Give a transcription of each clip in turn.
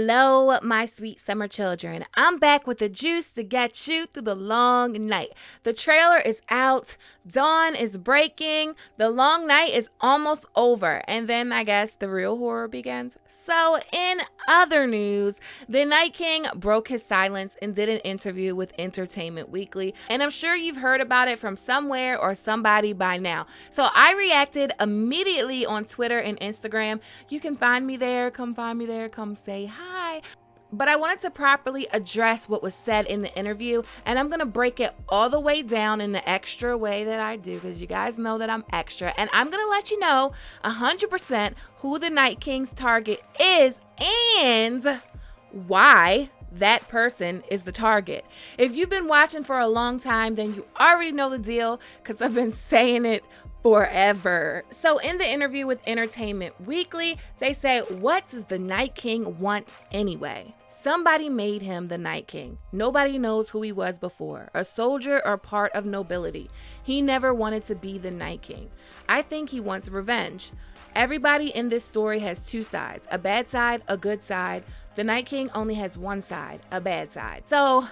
Hello, my sweet summer children. I'm back with the juice to get you through the long night. The trailer is out. Dawn is breaking. The long night is almost over. And then I guess the real horror begins. So in other news, the Night King broke his silence and did an interview with Entertainment Weekly. And I'm sure you've heard about it from somewhere or somebody by now. So I reacted immediately on Twitter and Instagram. You can find me there. Come find me there. Come say hi. But I wanted to properly address what was said in the interview, and I'm going to break it all the way down in the extra way that I do, because you guys know that I'm extra, and I'm going to let you know 100% who the Night King's target is and why that person is the target. If you've been watching for a long time, then you already know the deal, because I've been saying it forever. So in the interview with Entertainment Weekly, they say, what does the Night King want anyway? Somebody made him the Night King. Nobody knows who he was before, a soldier or part of nobility. He never wanted to be the Night King. I think he wants revenge. Everybody in this story has two sides, a bad side, a good side. The Night King only has one side, a bad side. So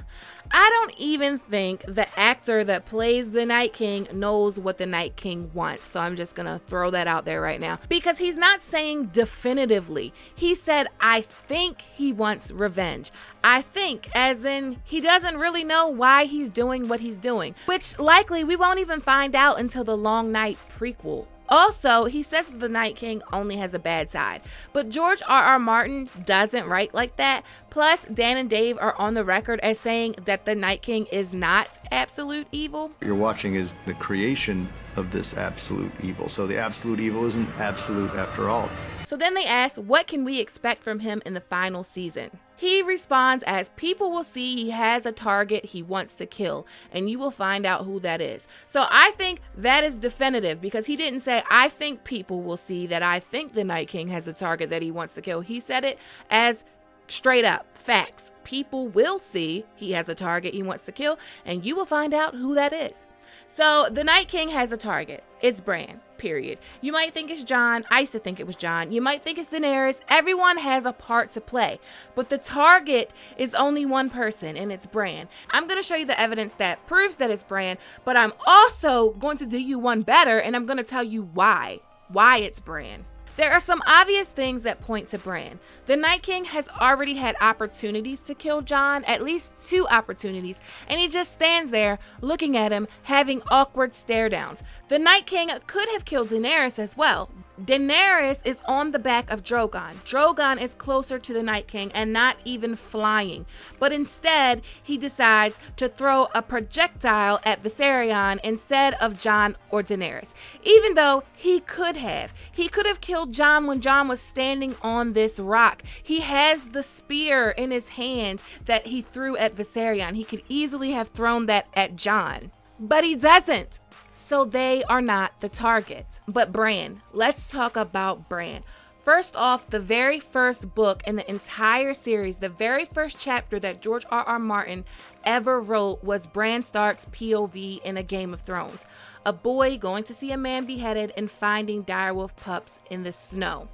I don't even think the actor that plays the Night King knows what the Night King wants. So I'm just gonna throw that out there right now, because he's not saying definitively. He said, I think he wants revenge. I think, as in he doesn't really know why he's doing what he's doing, which likely we won't even find out until the Long Night prequel. Also, he says that the Night King only has a bad side, but George R.R. Martin doesn't write like that. Plus, Dan and Dave are on the record as saying that the Night King is not absolute evil. What you're watching is the creation of this absolute evil. So the absolute evil isn't absolute after all. So then they ask, what can we expect from him in the final season? He responds as, people will see he has a target he wants to kill, and you will find out who that is. So I think that is definitive, because he didn't say, I think people will see that I think the Night King has a target that he wants to kill. He said it as straight up facts. People will see he has a target he wants to kill, and you will find out who that is. So the Night King has a target. It's Bran, period. You might think it's Jon. I used to think it was Jon. You might think it's Daenerys. Everyone has a part to play. But the target is only one person, and it's Bran. I'm going to show you the evidence that proves that it's Bran, but I'm also going to do you one better, and I'm going to tell you why it's Bran. There are some obvious things that point to Bran. The Night King has already had opportunities to kill Jon, at least 2 opportunities, and he just stands there looking at him, having awkward stare downs. The Night King could have killed Daenerys as well. Daenerys is on the back of Drogon. Drogon is closer to the Night King and not even flying. But instead, he decides to throw a projectile at Viserion instead of Jon or Daenerys. Even though he could have. He could have killed Jon when Jon was standing on this rock. He has the spear in his hand that he threw at Viserion. He could easily have thrown that at Jon. But he doesn't. So they are not the target. But Bran, let's talk about Bran. First off, the very first book in the entire series, the very first chapter that George R.R. Martin ever wrote was Bran Stark's POV in A Game of Thrones. A boy going to see a man beheaded and finding direwolf pups in the snow.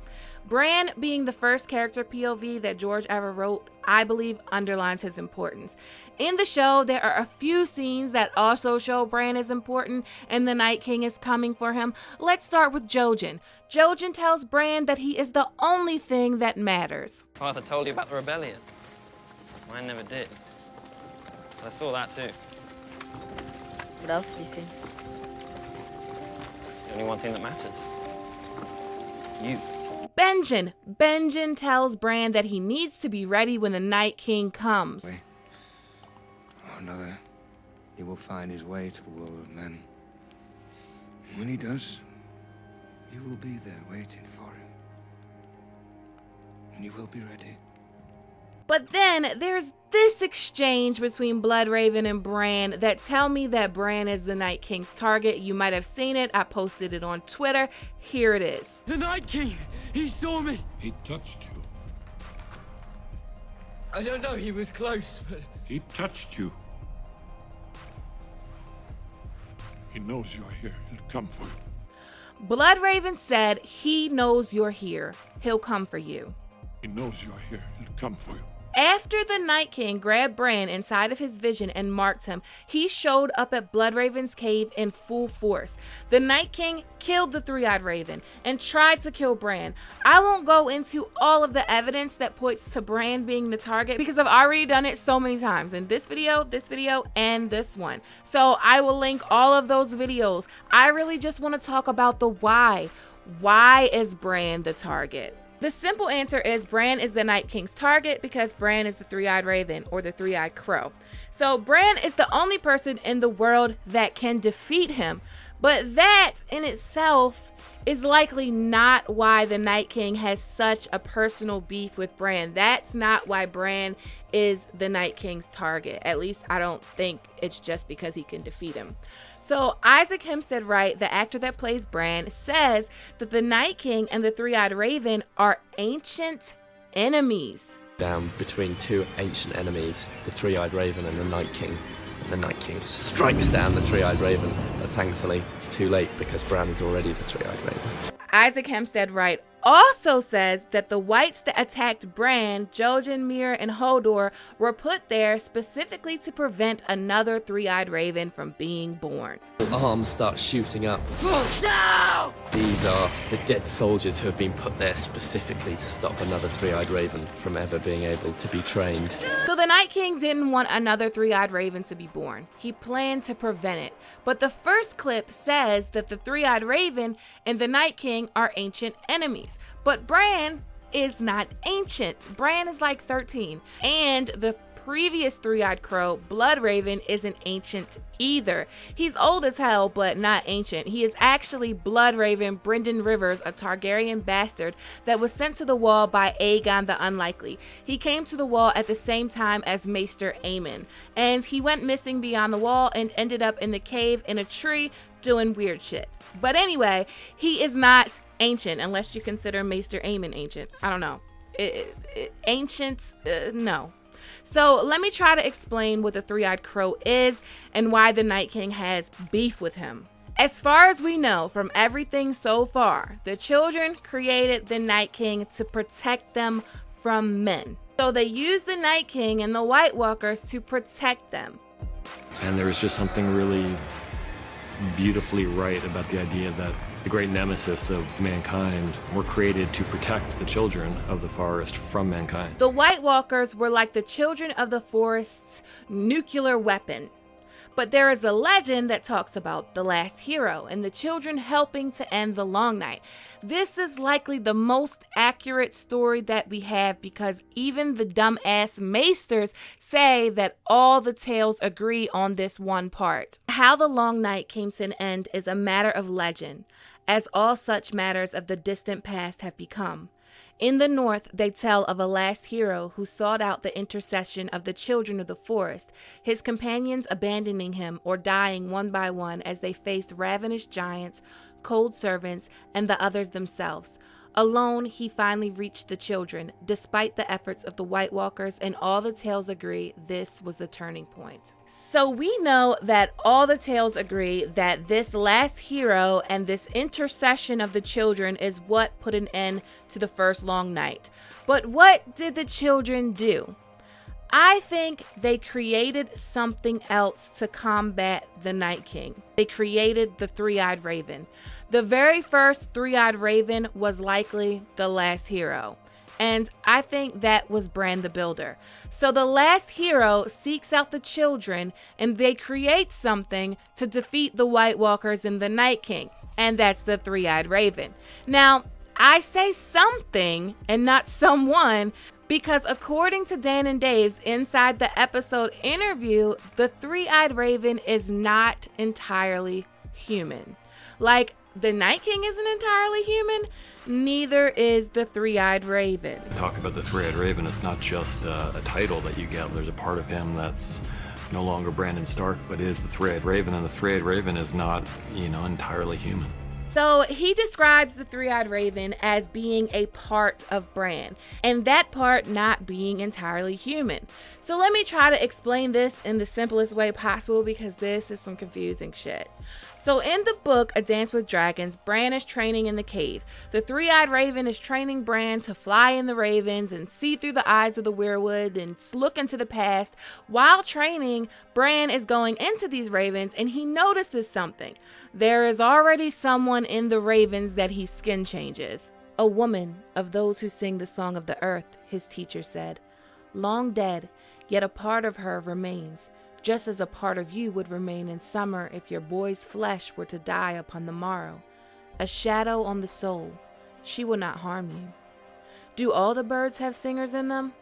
Bran being the first character POV that George ever wrote, I believe underlines his importance. In the show, there are a few scenes that also show Bran is important and the Night King is coming for him. Let's start with Jojen. Jojen tells Bran that he is the only thing that matters. Arthur told you about the rebellion. Mine never did. I saw that too. What else have you seen? The only one thing that matters. You. Benjen tells Bran that he needs to be ready when the Night King comes. Wait. Oh, another. He will find his way to the world of men. When he does, you will be there waiting for him. And you will be ready. But then there's this exchange between Bloodraven and Bran that tell me that Bran is the Night King's target. You might have seen it. I posted it on Twitter. Here it is. The Night King! He saw me! He touched you. I don't know, he was close, but... He touched you. He knows you're here. He'll come for you. Bloodraven said he knows you're here. He'll come for you. He knows you are here. He'll come for you. After the Night King grabbed Bran inside of his vision and marked him, he showed up at Bloodraven's cave in full force. The Night King killed the Three-Eyed Raven and tried to kill Bran. I won't go into all of the evidence that points to Bran being the target because I've already done it so many times in this video, and this one. So I will link all of those videos. I really just want to talk about the why. Why is Bran the target? The simple answer is Bran is the Night King's target because Bran is the Three-Eyed Raven, or the Three-Eyed Crow. So Bran is the only person in the world that can defeat him. But that in itself is likely not why the Night King has such a personal beef with Bran. That's not why Bran is the Night King's target. At least I don't think it's just because he can defeat him. So Isaac Hempstead Wright, the actor that plays Bran, says that the Night King and the Three-Eyed Raven are ancient enemies. Down between two ancient enemies, the Three-Eyed Raven and the Night King. And the Night King strikes down the Three-Eyed Raven, but thankfully it's too late because Bran is already the Three-Eyed Raven. Isaac Hempstead Wright also says that the whites that attacked Bran, Jojen, Mir, and Hodor were put there specifically to prevent another Three-Eyed Raven from being born. Arms start shooting up. No! These are the dead soldiers who have been put there specifically to stop another Three-Eyed Raven from ever being able to be trained. So the Night King didn't want another Three-Eyed Raven to be born. He planned to prevent it. But the first clip says that the Three-Eyed Raven and the Night King are ancient enemies. But Bran is not ancient. Bran is like 13. And the previous Three-Eyed Crow, Bloodraven, isn't ancient either. He's old as hell, but not ancient. He is actually Bloodraven Brynden Rivers, a Targaryen bastard that was sent to the Wall by Aegon the Unlikely. He came to the Wall at the same time as Maester Aemon, and he went missing beyond the Wall and ended up in the cave in a tree doing weird shit. But anyway, he is not ancient unless you consider Maester Aemon ancient. I don't know. Ancient, no. So let me try to explain what the Three-Eyed Crow is and why the Night King has beef with him. As far as we know from everything so far, the children created the Night King to protect them from men. So they used the Night King and the White Walkers to protect them. And there was just something really beautifully right about the idea that the great nemesis of mankind were created to protect the children of the forest from mankind. The White Walkers were like the children of the forest's nuclear weapon. But there is a legend that talks about the last hero and the children helping to end the Long Night. This is likely the most accurate story that we have because even the dumbass maesters say that all the tales agree on this one part. How the Long Night came to an end is a matter of legend, as all such matters of the distant past have become. In the north, they tell of a last hero who sought out the intercession of the children of the forest, his companions abandoning him or dying one by one as they faced ravenous giants, cold servants, and the others themselves. Alone, he finally reached the children, despite the efforts of the White Walkers, and all the tales agree this was the turning point. So we know that all the tales agree that this last hero and this intercession of the children is what put an end to the first Long Night. But what did the children do? I think they created something else to combat the Night King. They created the Three-Eyed Raven. The very first Three-Eyed Raven was likely the last hero. And I think that was Bran the Builder. So the last hero seeks out the children and they create something to defeat the White Walkers and the Night King. And that's the Three-Eyed Raven. Now, I say something and not someone because according to Dan and Dave's Inside the Episode interview, the Three-Eyed Raven is not entirely human. Like, the Night King isn't entirely human, neither is the Three-Eyed Raven. Talk about the Three-Eyed Raven, it's not just a title that you get. There's a part of him that's no longer Brandon Stark, but is the Three-Eyed Raven, and the Three-Eyed Raven is not, entirely human. So he describes the Three-Eyed Raven as being a part of Bran, and that part not being entirely human. So let me try to explain this in the simplest way possible because this is some confusing shit. So in the book, A Dance with Dragons, Bran is training in the cave. The Three-Eyed Raven is training Bran to fly in the ravens and see through the eyes of the weirwood and look into the past. While training, Bran is going into these ravens and he notices something. There is already someone in the ravens that he skin changes. A woman of those who sing the song of the earth, his teacher said. Long dead, yet a part of her remains, just as a part of you would remain in summer if your boy's flesh were to die upon the morrow. A shadow on the soul. She will not harm you. Do all the birds have singers in them?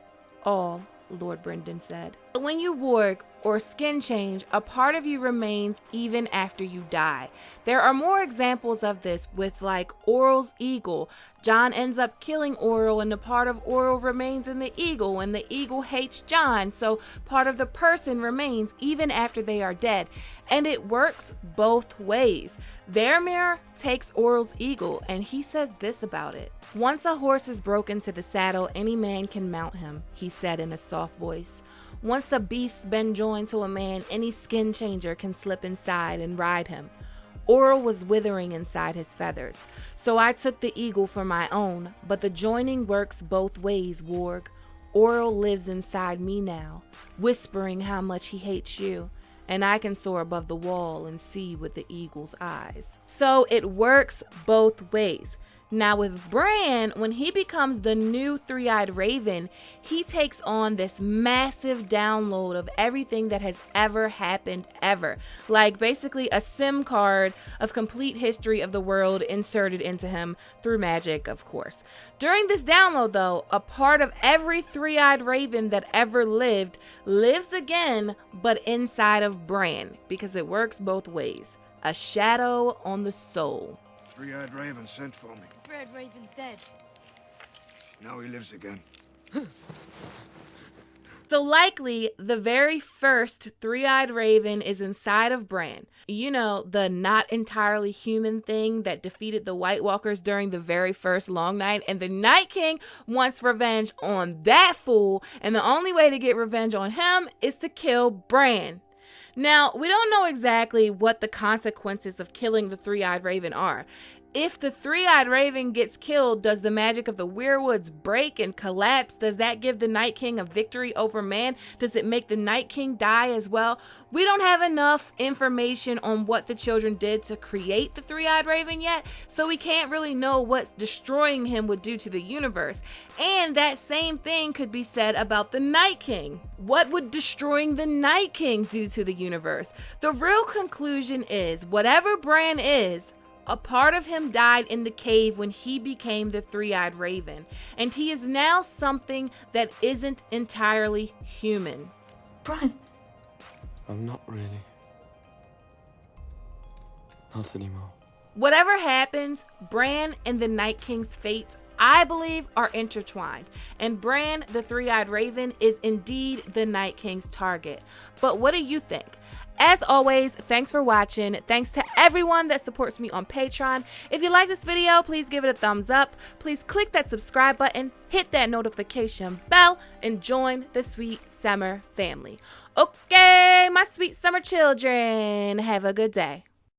All, Lord Brendan said. When you warg or skin change, a part of you remains even after you die. There are more examples of this with like Oral's eagle. Jon ends up killing Oral and the part of Oral remains in the eagle and the eagle hates Jon, so part of the person remains even after they are dead. And it works both ways. Vermeer takes Oral's eagle and he says this about it. Once a horse is broken to the saddle, any man can mount him, he said in a soft voice. Once a beast's been joined to a man, any skin changer can slip inside and ride him. Oral was withering inside his feathers, so I took the eagle for my own, but the joining works both ways, Warg. Oral lives inside me now, whispering how much he hates you, and I can soar above the wall and see with the eagle's eyes. So it works both ways. Now with Bran, when he becomes the new Three-Eyed Raven, he takes on this massive download of everything that has ever happened ever. Like basically a SIM card of complete history of the world inserted into him through magic, of course. During this download though, a part of every Three-Eyed Raven that ever lived lives again, but inside of Bran, because it works both ways. A shadow on the soul. Three-Eyed Raven sent for me. Three-Eyed Raven's dead. Now he lives again. So likely, the very first Three-Eyed Raven is inside of Bran. You know, the not entirely human thing that defeated the White Walkers during the very first Long Night. And the Night King wants revenge on that fool. And the only way to get revenge on him is to kill Bran. Now, we don't know exactly what the consequences of killing the Three-Eyed Raven are. If the Three-Eyed Raven gets killed, does the magic of the weirwoods break and collapse? Does that give the Night King a victory over man? Does it make the Night King die as well? We don't have enough information on what the children did to create the Three-Eyed Raven yet, so we can't really know what destroying him would do to the universe. And that same thing could be said about the Night King. What would destroying the Night King do to the universe? The real conclusion is, whatever Bran is, a part of him died in the cave when he became the Three-Eyed Raven, and he is now something that isn't entirely human. Bran. I'm not really. Not anymore. Whatever happens, Bran and the Night King's fates, I believe, are intertwined, and Bran, the Three-Eyed Raven, is indeed the Night King's target. But what do you think? As always, thanks for watching. Thanks to everyone that supports me on Patreon. If you like this video, please give it a thumbs up. Please click that subscribe button, hit that notification bell, and join the Sweet Summer family. Okay, my sweet summer children, have a good day.